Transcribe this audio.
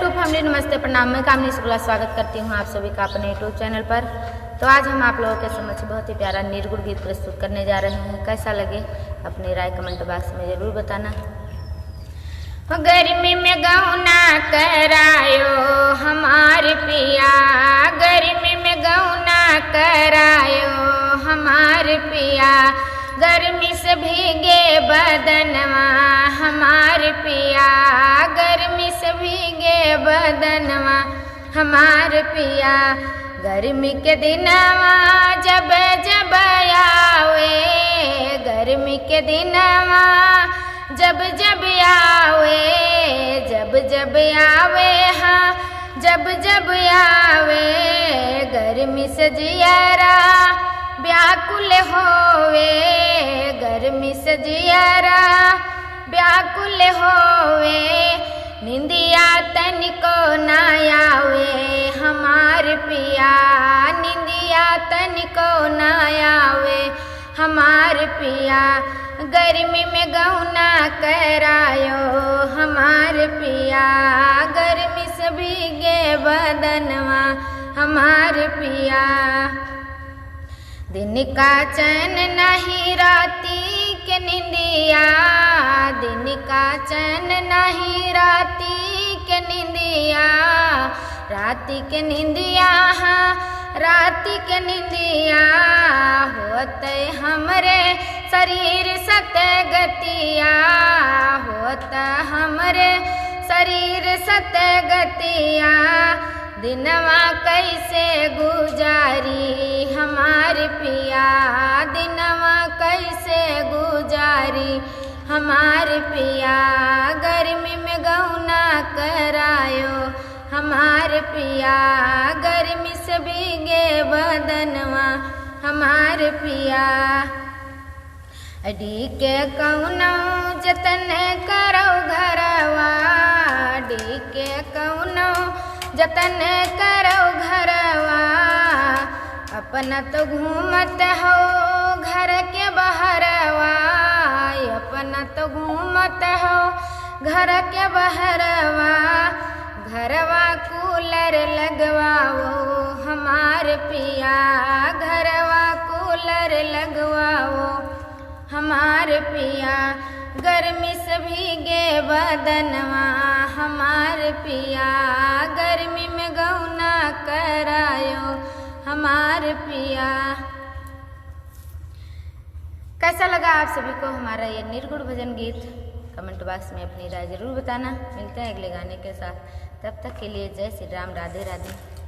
YouTube family, नमस्ते प्रणाम। मैं कामनी शुक्ला स्वागत करती हूँ आप सभी का अपने यूट्यूब चैनल पर। तो आज हम आप लोगों के समक्ष बहुत ही प्यारा निर्गुण गीत प्रस्तुत करने जा रहे हैं। कैसा लगे अपनी राय कमेंट बॉक्स में ज़रूर बताना। गर्मी में गौना करायो हमार पिया, गर्मी में गौना करायो हमार पिया, गर्मी से भीगे बदनवा हमार पिया, गर्मी से भीगे बदनवा हमार पिया। गर्मी के दिनवा जब जब आवे, गर्मी के दिनवा जब जब आवे, जब जब आवे हाँ जब जब आवे, गर्मी से जियारा व्याकुल होवे, गर्मी से जियारा व्याकुल होवे। निंदिया तनिको ना आवे हमार पिया, निंदिया तनिको ना आवे हमार पिया। गर्मी में गौना करायो हमार पिया, गर्मी से भीगे बदनवा हमार पिया। दिन का चैन नहीं राती के निंदिया, दिन का चैन नहीं राती के निंदिया, राती के निंदिया हाँ राती के निंदिया। होते हमरे शरीर सत गतिया, होता हमरे शरीर सत गतिया। दिनवा कैसे गुजारी हमार पिया, दिनवा कैसे गुजारी हमार पिया। गर्मी में गौना करायो हमार पिया, गर्मी से भीगे बदनवा हमार पिया। डी के कौनो जतन करो घरवा, डी के कौनो जतन करो घरवा। अपना तो घूमत हो घर के बहरवा, अपना तो घूमत हो घर के बहरवा। घरवा कूलर लगवाओ हमार पिया, घरवा कूलर लगवाओ हमार पिया। गर्मी से भीगे बदनवा हमार पिया, गर्मी में गौना करायो हमार पिया। कैसा लगा आप सभी को हमारा ये निर्गुण भजन गीत? कमेंट बॉक्स में अपनी राय जरूर बताना। मिलते हैं अगले गाने के साथ, तब तक के लिए जय श्री राम, राधे राधे।